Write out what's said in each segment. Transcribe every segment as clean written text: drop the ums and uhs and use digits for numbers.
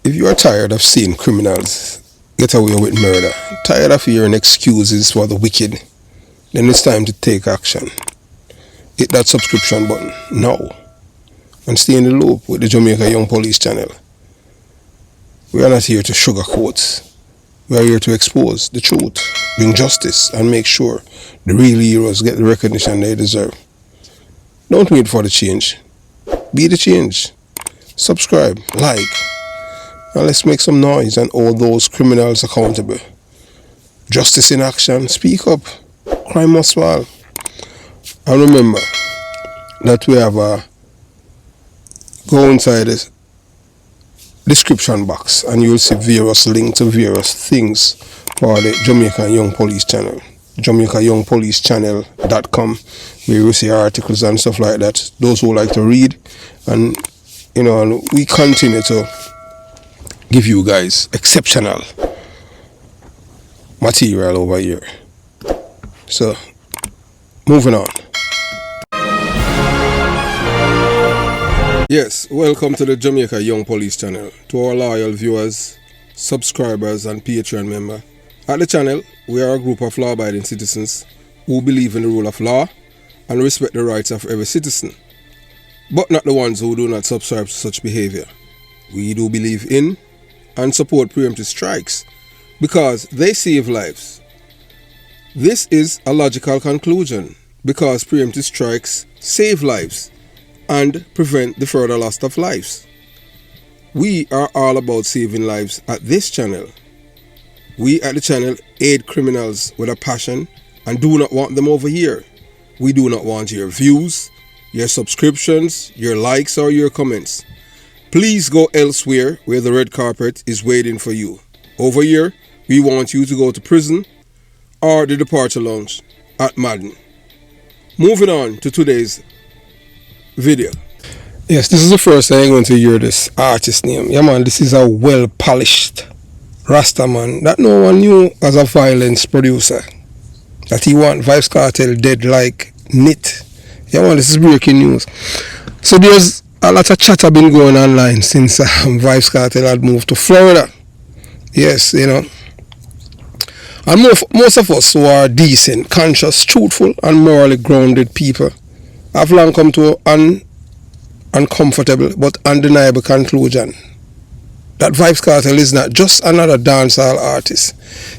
If you are tired of seeing criminals get away with murder, tired of hearing excuses for the wicked, then it's time to take action. Hit that subscription button now and stay in the loop with the Jamaica Young Police channel. We are not here to sugarcoat. We are here to expose the truth, bring justice, and make sure the real heroes get the recognition they deserve. Don't wait for the change. Be the change. Subscribe, like, and let's make some noise and hold those criminals accountable. Justice in action. Speak up. Crime must fall. And remember that we have go inside the description box and you'll see various links to various things for the Jamaica Young Police channel. JamaicaYoungPoliceChannel.com, where you see articles and stuff like that. Those who like to read, and we continue to give you guys exceptional material over here. So, moving on. Yes, welcome to the Jamaica Young Police channel. To our loyal viewers, subscribers and Patreon member. At the channel, we are a group of law-abiding citizens who believe in the rule of law and respect the rights of every citizen, but not the ones who do not subscribe to such behavior. We do believe in and support preemptive strikes because they save lives. This is a logical conclusion because preemptive strikes save lives and prevent the further loss of lives. We are all about saving lives at this channel. We at the channel aid criminals with a passion and do not want them over here. We do not want your views, your subscriptions, your likes or your comments. Please go elsewhere where the red carpet is waiting for you. Over here, we want you to go to prison or the departure lounge at Madden. Moving on to today's video. Yes, this is the first time I'm going to hear this artist name. Yeah man, this is a well-polished Rasta man that no one knew as a violence producer. That he want Vybz Kartel dead like knit. Yeah man, this is breaking news. So there's a lot of chatter been going online since Vybz Kartel had moved to Florida. Yes, and most of us who are decent, conscious, truthful and morally grounded people have long come to an uncomfortable but undeniable conclusion that Vybz Kartel is not just another dancehall artist.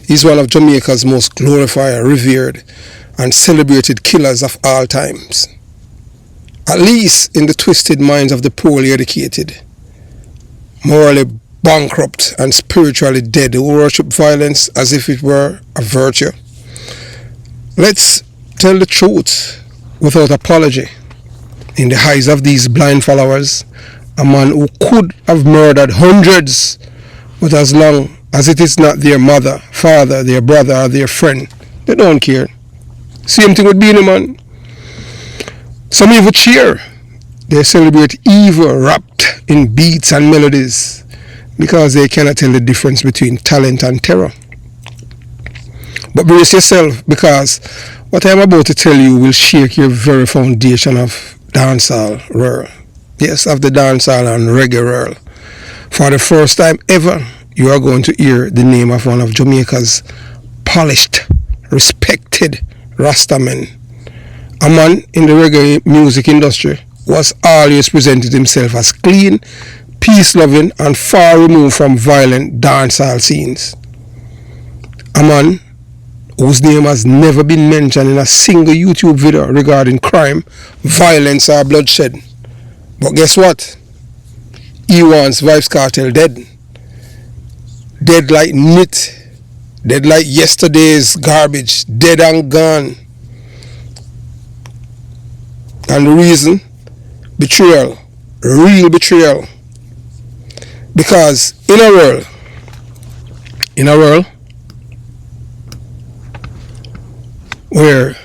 He's one of Jamaica's most glorified, revered and celebrated killers of all times. At least in the twisted minds of the poorly educated, morally bankrupt and spiritually dead who worship violence as if it were a virtue. Let's tell the truth without apology. In the eyes of these blind followers, a man who could have murdered hundreds, but as long as it is not their mother, father, their brother or their friend, they don't care. Same thing with being a man. Some even cheer. They celebrate evil wrapped in beats and melodies because they cannot tell the difference between talent and terror. But brace yourself, because what I am about to tell you will shake your very foundation of dancehall world. Yes, of the dancehall and reggae world. For the first time ever, you are going to hear the name of one of Jamaica's polished, respected Rastamen. A man in the reggae music industry who has always presented himself as clean, peace-loving and far removed from violent dancehall scenes. A man whose name has never been mentioned in a single YouTube video regarding crime, violence or bloodshed. But guess what? He wants Vybz Kartel dead. Dead like knit. Dead like yesterday's garbage. Dead and gone. And the reason? Betrayal. Real betrayal. Because in a world where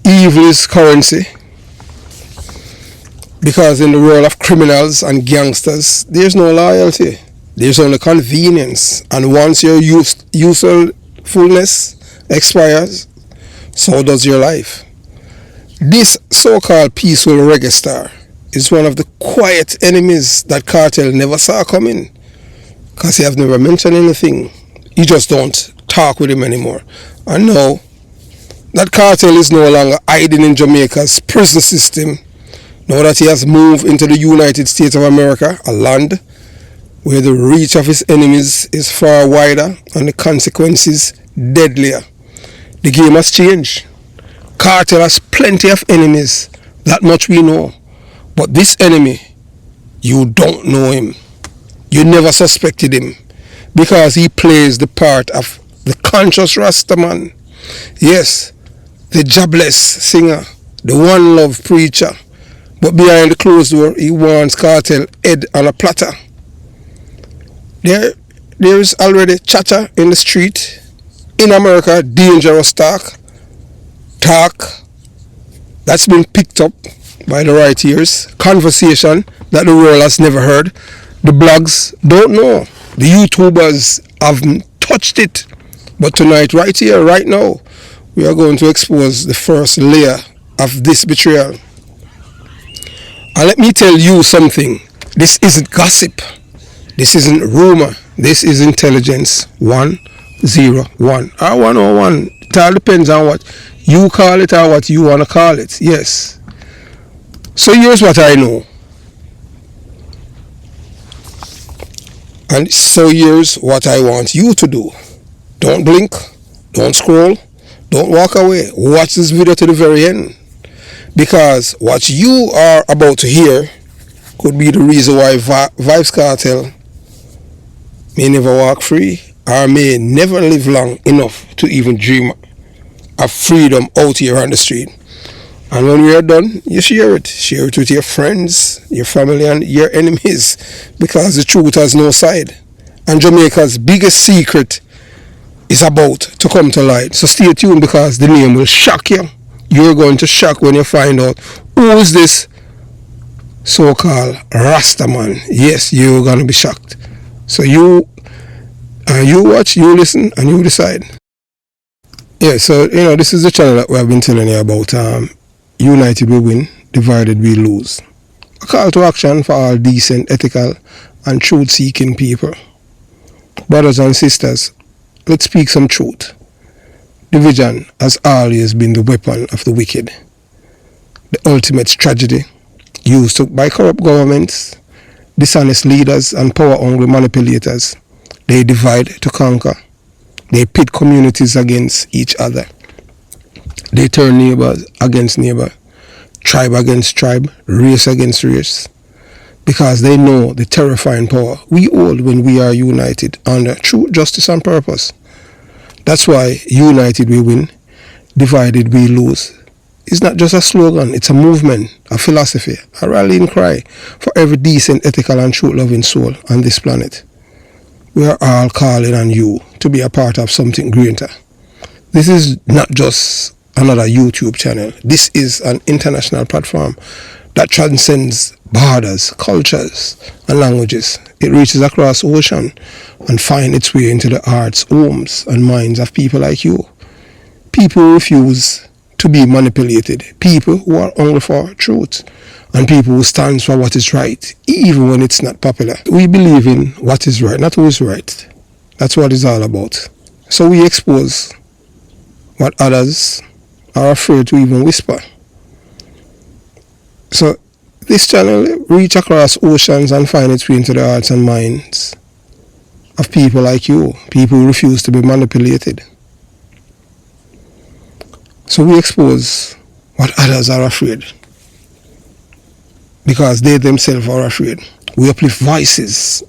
evil is currency, because in the world of criminals and gangsters, there's no loyalty. There's only convenience. And once your usefulness expires, so does your life. This so-called peaceful reggae star is one of the quiet enemies that Kartel never saw coming. Because he have never mentioned anything. He just don't talk with him anymore. And now that Kartel is no longer hiding in Jamaica's prison system, now that he has moved into the United States of America, a land where the reach of his enemies is far wider and the consequences deadlier. The game has changed. Kartel has plenty of enemies, that much we know. But this enemy, you don't know him. You never suspected him because he plays the part of the conscious Rastaman. Yes, the jobless singer, the one love preacher. But behind the closed door, he wants Kartel head on a platter. There is already chatter in the street. In America, dangerous talk that's been picked up by the right ears, conversation that the world has never heard. The blogs don't know. The YouTubers haven't touched it. But tonight, right here, right now, we are going to expose the first layer of this betrayal. And let me tell you something. This isn't gossip. This isn't rumor. This is intelligence 101 or 101. It all depends on what you call it or what you want to call it. Yes. So here's what I know. And so here's what I want you to do. Don't blink. Don't scroll. Don't walk away. Watch this video to the very end. Because what you are about to hear could be the reason why Vybz Kartel may never walk free or may never live long enough to even dream of freedom out here on the street. And when we are done, you share it. Share it with your friends, your family, and your enemies. Because the truth has no side. And Jamaica's biggest secret is about to come to light. So stay tuned because the name will shock you. You're going to shock when you find out who is this so-called Rastaman. Yes, you're going to be shocked. So you watch, you listen, and you decide. Yeah, so, this is the channel that we have been telling you about. United we win, divided we lose. A call to action for all decent, ethical, and truth-seeking people. Brothers and sisters, let's speak some truth. Division has always been the weapon of the wicked. The ultimate tragedy used by corrupt governments, dishonest leaders, and power-hungry manipulators. They divide to conquer. They pit communities against each other. They turn neighbors against neighbor, tribe against tribe, race against race. Because they know the terrifying power we hold when we are united under truth, justice, and purpose. That's why united we win, divided we lose. It's not just a slogan, it's a movement, a philosophy, a rallying cry for every decent, ethical, and truth-loving soul on this planet. We are all calling on you to be a part of something greater. This is not just another YouTube channel. This is an international platform that transcends borders, cultures, and languages. It reaches across ocean and finds its way into the hearts, homes, and minds of people like you. People who refuse to be manipulated. People who are hungry for truth. And people who stand for what is right, even when it's not popular. We believe in what is right, not who is right. That's what it's all about. So we expose what others are afraid to even whisper. So this channel reach across oceans and find its way into the hearts and minds of people like you, people who refuse to be manipulated. So we expose what others are afraid, because they themselves are afraid. We uplift voices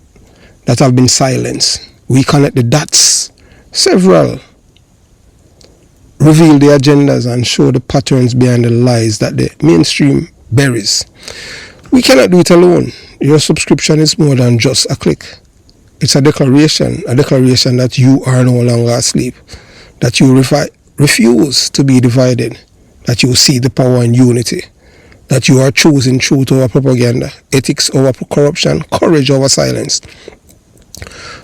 that have been silenced. We connect the dots, several, reveal the agendas and show the patterns behind the lies that the mainstream buries. We cannot do it alone. Your subscription is more than just a click. It's a declaration that you are no longer asleep, that you refuse to be divided, that you see the power in unity, that you are choosing truth over propaganda, ethics over corruption, courage over silence.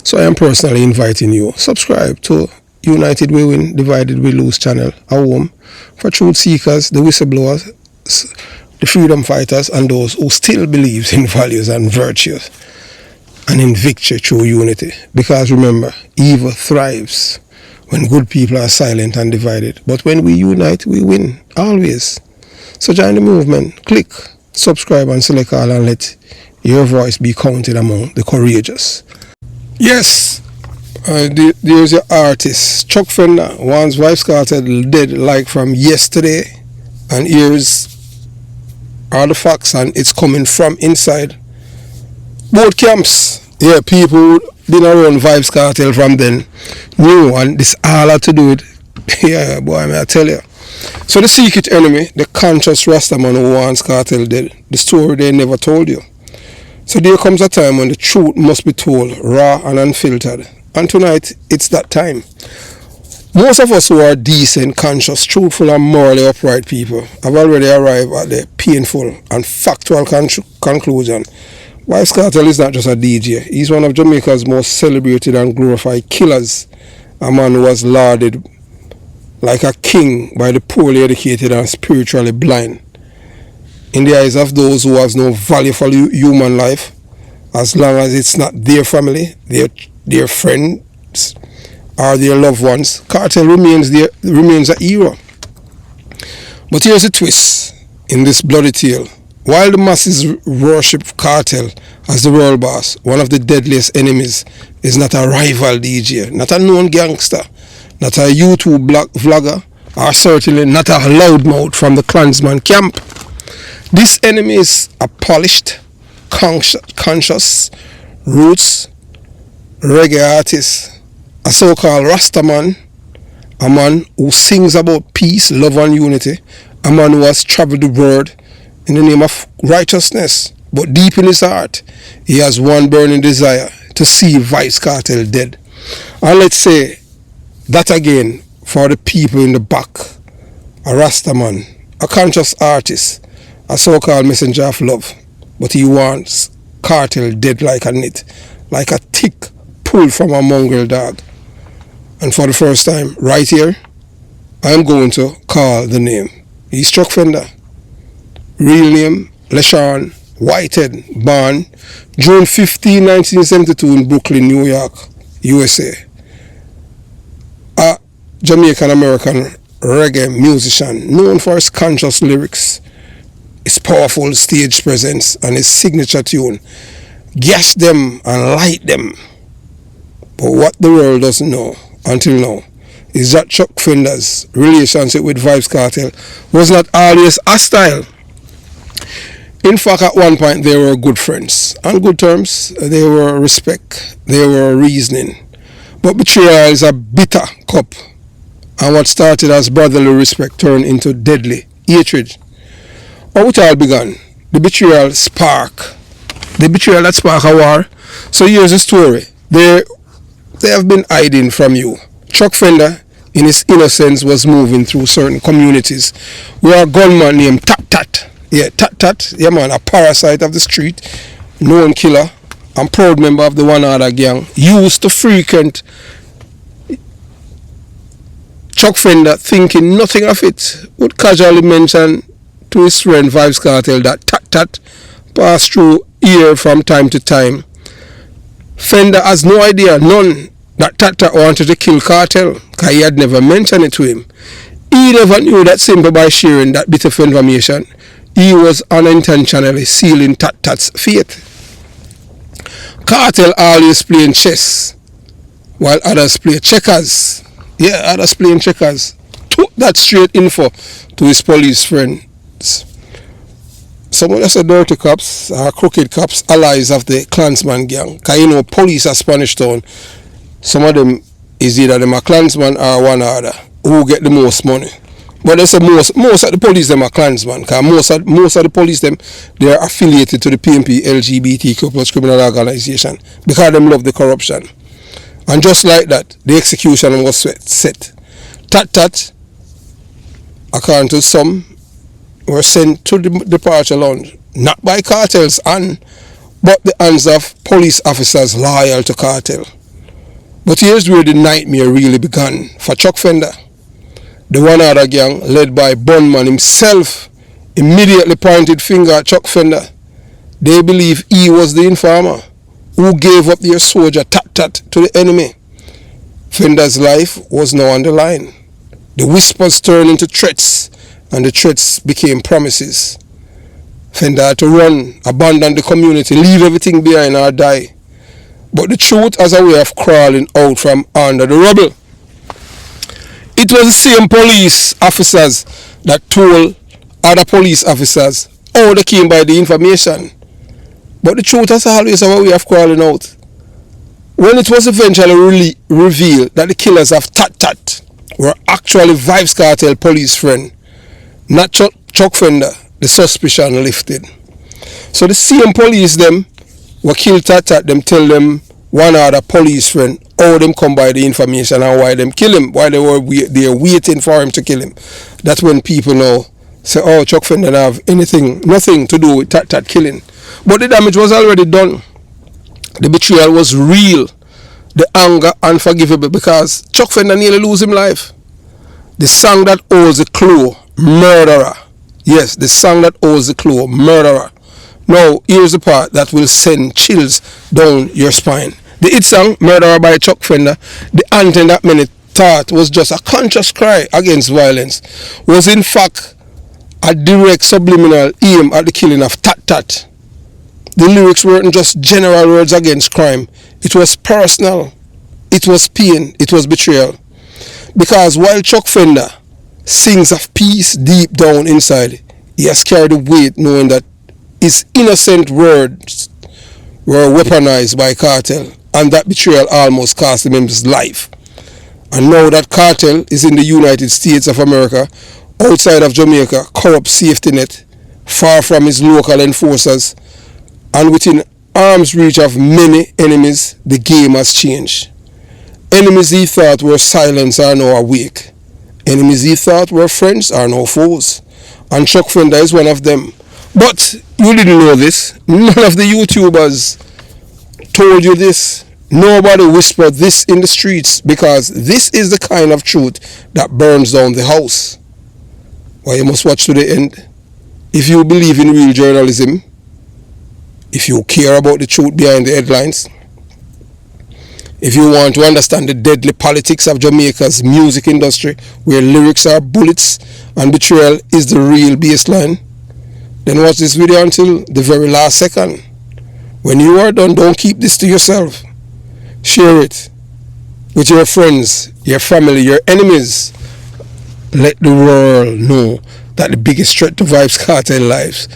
So I am personally inviting you, subscribe to United We Win, Divided We Lose channel, a home for truth seekers, the whistleblowers, the freedom fighters and those who still believes in values and virtues and in victory through unity. Because remember, evil thrives when good people are silent and divided. But when we unite, we win, always. So join the movement, click, subscribe and select all and let your voice be counted among the courageous. Yes, there's your artist, Chuck Fender, once Vybz Kartel dead like from yesterday. And here's all the facts and it's coming from inside both camps. Yeah, people been around Vybz Kartel from then knew, and this all had to do with yeah, boy, I tell you. So the secret enemy, the conscious Rastaman who wants Cartel dead, the story they never told you. So there comes a time when the truth must be told, raw and unfiltered. And tonight, it's that time. Most of us who are decent, conscious, truthful and morally upright people have already arrived at the painful and factual conclusion. Vybz Kartel is not just a DJ. He's one of Jamaica's most celebrated and glorified killers. A man who was lauded like a king by the poorly educated and spiritually blind. In the eyes of those who have no value for human life, as long as it's not their family, their friends, or their loved ones, Cartel remains a hero. But here's a twist in this bloody tale. While the masses worship Cartel as the world boss, one of the deadliest enemies is not a rival DJ, not a known gangster, not a YouTube vlogger, or certainly not a loudmouth from the Klansman camp. This enemy is a polished, conscious, roots, reggae artist, a so-called Rastaman, a man who sings about peace, love and unity, a man who has traveled the world in the name of righteousness. But deep in his heart, he has one burning desire to see Vybz Kartel dead. And let's say that again for the people in the back. A Rastaman, a conscious artist, a so-called messenger of love. But he wants Cartel dead like a knit, like a thick pull from a mongrel dog. And for the first time, right here, I am going to call the name. He's Chuck Fender. Real name, LeSean Whitehead, born June 15, 1972 in Brooklyn, New York, USA. A Jamaican-American reggae musician known for his conscious lyrics, his powerful stage presence, and his signature tune, Gas Them and Light Them. But what the world doesn't know until now is that Chuck Fender's relationship with Vybz Kartel was not always hostile. In fact, at one point they were good friends. On good terms, they were respect, they were reasoning. But betrayal is a bitter cup, and what started as brotherly respect turned into deadly hatred. How it all began, the betrayal that sparked a war. So here's the story. They have been hiding from you. Chuck Fender, in his innocence, was moving through certain communities where a gunman named Tat, yeah man, a parasite of the street, known killer, and proud member of the one other gang, used to frequent Chuck Fender, thinking nothing of it, would casually mention to his friend Vybz Kartel that Tat passed through here from time to time. Fender has no idea, none, that Tat wanted to kill Cartel, because he had never mentioned it to him. He never knew that simply by sharing that bit of information, he was unintentionally sealing Tat's fate. Cartel always playing chess, while others play checkers. Yeah, others playing checkers. Took that straight info to his police friends. Some of them are dirty cops, crooked cops, allies of the Klansman gang. Because you know, police are Spanish town. Some of them is either them a Klansman or one other who get the most money. But they say most of the police them are Klansman. Because most of the police them, they are affiliated to the PNP LGBTQ plus criminal organization. Because them love the corruption. And just like that, the execution was set. Tat, according to some, were sent to the departure lounge, not by Cartel's hand, but the hands of police officers loyal to Cartel. But here's where the nightmare really began for Chuck Fender. The one other gang, led by Bunman himself, immediately pointed finger at Chuck Fender. They believe he was the informer who gave up their soldier tat-tat to the enemy. Fender's life was now on the line. The whispers turned into threats, and the threats became promises. Fender had to run, abandon the community, leave everything behind or die. But the truth has a way of crawling out from under the rubble. It was the same police officers that told other police officers how they came by the information. But the truth has always a way of crawling out. When it was eventually revealed that the killers of Tat Tat were actually Vybz Kartel police friend, not Chuck Fender, the suspicion lifted. So the same police them were killed Tat Tat, them tell them one other police friend how them come by the information and why them kill him, why they were waiting for him to kill him. That's when people now say, oh, Chuck Fender don't have nothing to do with Tat Tat killing. But the damage was already done. The betrayal was real. The anger unforgivable, because Chuck Fender nearly lose his life. The song that holds the clue, Murderer. Yes, the song that holds the clue, Murderer. Now, here's the part that will send chills down your spine. The hit song, Murderer by Chuck Fender, the anthem that many thought was just a conscious cry against violence, was in fact a direct subliminal aim at the killing of Tat Tat. The lyrics weren't just general words against crime. It was personal. It was pain. It was betrayal. Because while Chuck Fender sings of peace deep down inside, he has carried the weight knowing that his innocent words were weaponized by Cartel, and that betrayal almost cost him his life. And now that Cartel is in the United States of America, outside of Jamaica, corrupt safety net, far from his local enforcers, and within arm's reach of many enemies, the game has changed. Enemies he thought were silent are now awake. Enemies he thought were friends are now foes. And Chuck Fender is one of them. But you didn't know this. None of the YouTubers told you this. Nobody whispered this in the streets, because this is the kind of truth that burns down the house. Well, you must watch to the end. If you believe in real journalism, if you care about the truth behind the headlines, if you want to understand the deadly politics of Jamaica's music industry, where lyrics are bullets and betrayal is the real baseline, then watch this video until the very last second. When you are done, don't keep this to yourself. Share it with your friends, your family, your enemies. Let the world know that the biggest threat to Vybz Kartel lives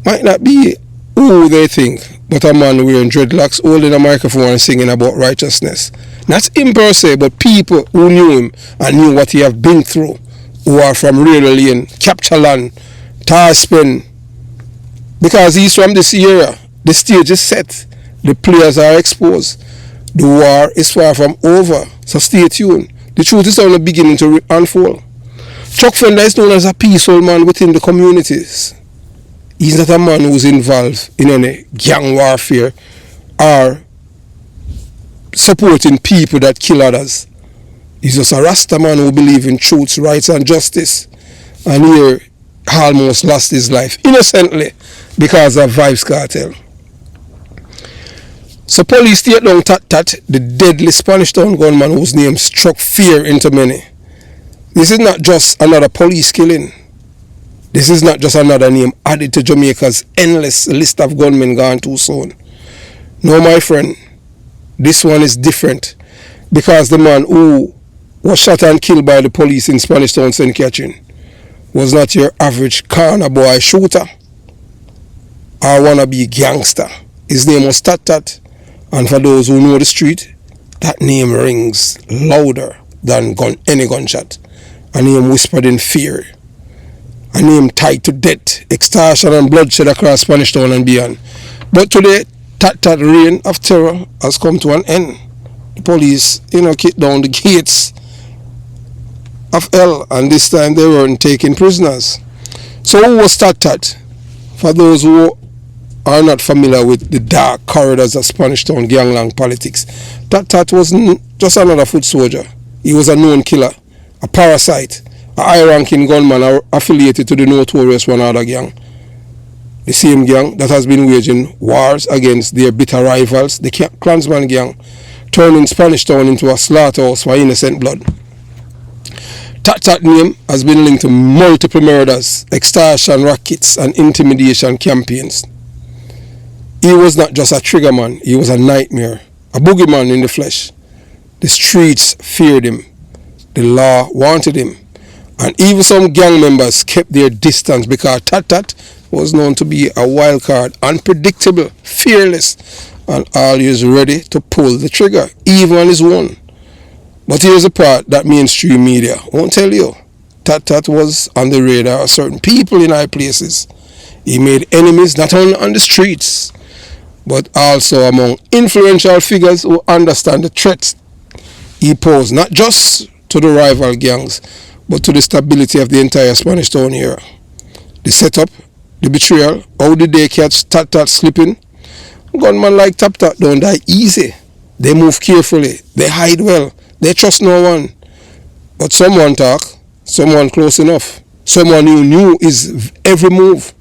might not be who they think, but a man wearing dreadlocks, holding a microphone and singing about righteousness. Not him per se, but people who knew him and knew what he have been through, who are from Radar Lane, Capture Land, Tarspin. Because he's from this era, the stage is set, the players are exposed, the war is far from over, so stay tuned. The truth is only beginning to unfold. Chuck Fender is known as a peaceful man within the communities. He's not a man who's involved in any gang warfare or supporting people that kill others. He's just a Rasta man who believes in truth, rights and justice. And here almost lost his life innocently because of Vybz Kartel. So police take down Tat Tat, the deadly Spanish Town gunman whose name struck fear into many. This is not just another police killing. This is not just another name added to Jamaica's endless list of gunmen gone too soon. No, my friend, this one is different, because the man who was shot and killed by the police in Spanish Town, St. Catherine, was not your average corner boy shooter or wannabe gangster. His name was Tat Tat, and for those who know the street, that name rings louder than any gunshot. A name whispered in fear. A name tied to death, extortion and bloodshed across Spanish Town and beyond. But today, Tat Tat reign of terror has come to an end. The police, kicked down the gates of hell, and this time they weren't taking prisoners. So who was Tat Tat? For those who are not familiar with the dark corridors of Spanish Town gangland politics, Tat Tat wasn't just another foot soldier. He was a known killer, a parasite, a high-ranking gunman are affiliated to the notorious one other gang. The same gang that has been waging wars against their bitter rivals, the Klansman gang, turning Spanish Town into a slaughterhouse for innocent blood. Tat name has been linked to multiple murders, extortion rackets, and intimidation campaigns. He was not just a triggerman, he was a nightmare, a boogeyman in the flesh. The streets feared him, the law wanted him, and even some gang members kept their distance because Tat was known to be a wild card, unpredictable, fearless, and always ready to pull the trigger, even on his own. But here's the part that mainstream media won't tell you. Tat was on the radar of certain people in high places. He made enemies not only on the streets, but also among influential figures who understand the threats he posed, not just to the rival gangs, but to the stability of the entire Spanish Town era. The setup, the betrayal, how did they catch Tat slipping? Gunmen like Tat don't die easy. They move carefully, they hide well, they trust no one. But someone talk, someone close enough, someone who knew his every move.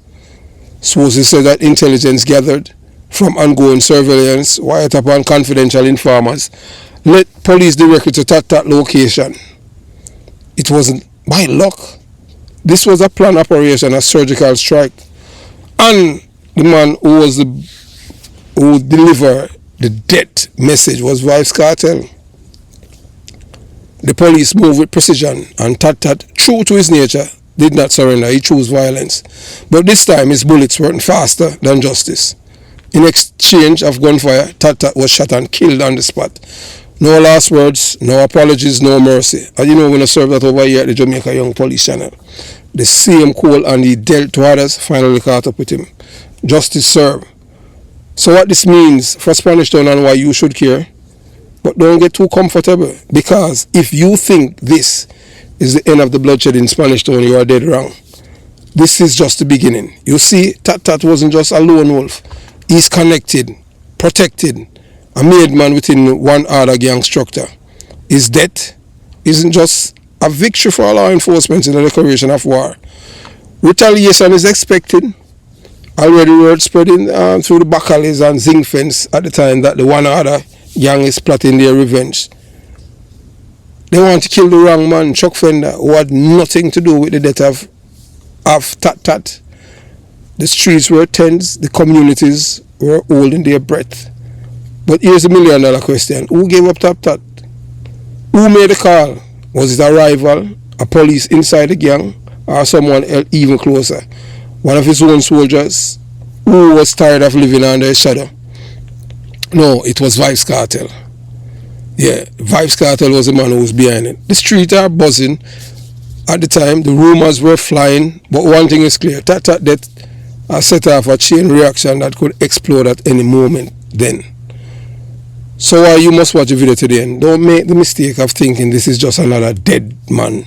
Sources say that intelligence gathered from ongoing surveillance, wiretap and confidential informers led police directly to Tat location. It wasn't by luck. This was a planned operation, a surgical strike. And the man who delivered the death message was Vybz Kartel. The police moved with precision, and Tat, true to his nature, did not surrender. He chose violence. But this time his bullets weren't faster than justice. In exchange of gunfire, Tat was shot and killed on the spot. No last words, no apologies, no mercy. And you know, when I served that over here at the Jamaica Young Police Channel, the same cold and he dealt to others finally caught up with him. Justice served. So what this means for Spanish Town and why you should care, but don't get too comfortable, because if you think this is the end of the bloodshed in Spanish Town, you are dead wrong. This is just the beginning. You see, Tat wasn't just a lone wolf. He's connected, protected, a made man within one other gang structure. His death isn't just a victory for law enforcement in the declaration of war. Retaliation is expected. Already word spreading through the back alleys and zinc fence at the time that the one other gang is plotting their revenge. They want to kill the wrong man, Chuck Fender, who had nothing to do with the death of Tat. The streets were tense, the communities were holding their breath. But here's a $1 million question. Who gave up Tat? Who made the call? Was it a rival, a police inside the gang, or someone else even closer? One of his own soldiers who was tired of living under his shadow? No, it was Vybz Kartel. Yeah, Vybz Kartel was the man who was behind it. The streets are buzzing. At the time, the rumors were flying, but one thing is clear. Tat death has set off a chain reaction that could explode at any moment then. So you must watch the video to the end. Don't make the mistake of thinking this is just another dead man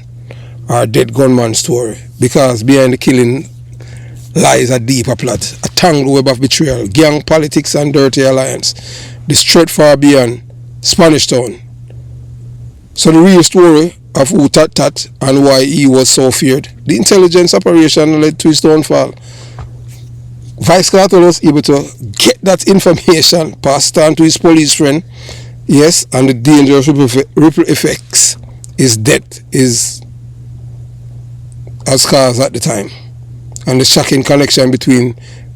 or dead gunman story, because behind the killing lies a deeper plot, a tangled web of betrayal, gang politics and dirty alliance. The threat far beyond Spanish Town. So the real story of who Tat and why he was so feared. The intelligence operation led to his downfall. Vybz Kartel was able to get that information passed on to his police friend. Yes, and the dangerous ripple effects his death is as caused at the time. And the shocking connection between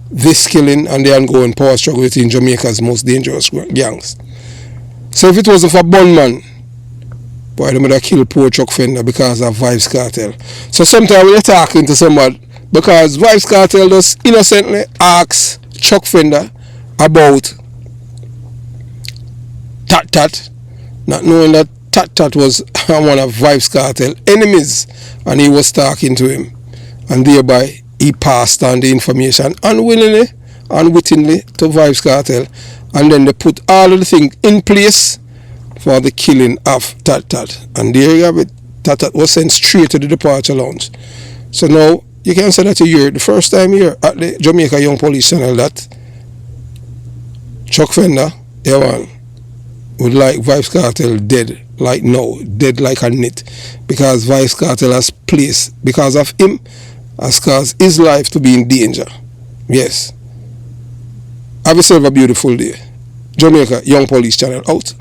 this killing and the ongoing power struggle between Jamaica's most dangerous gangs. So if it wasn't for Bunman, boy, they would have killed poor Chuck Fender because of Vybz Kartel. So sometimes when you're talking to somebody, because Vybz Kartel just innocently asks Chuck Fender about Tat, not knowing that Tat was one of Vybz Kartel enemies, and he was talking to him, and thereby he passed on the information unwittingly to Vybz Kartel, and then they put all of the things in place for the killing of Tat. And there you have it. Tat was sent straight to the departure lounge. So now you can say that you hear the first time here at the Jamaica Young Police Channel that Chuck Fender, would like Vybz Kartel dead like now, dead like a knit, because Vybz Kartel has placed, because of him, has caused his life to be in danger. Yes. Have yourself a beautiful day. Jamaica Young Police Channel out.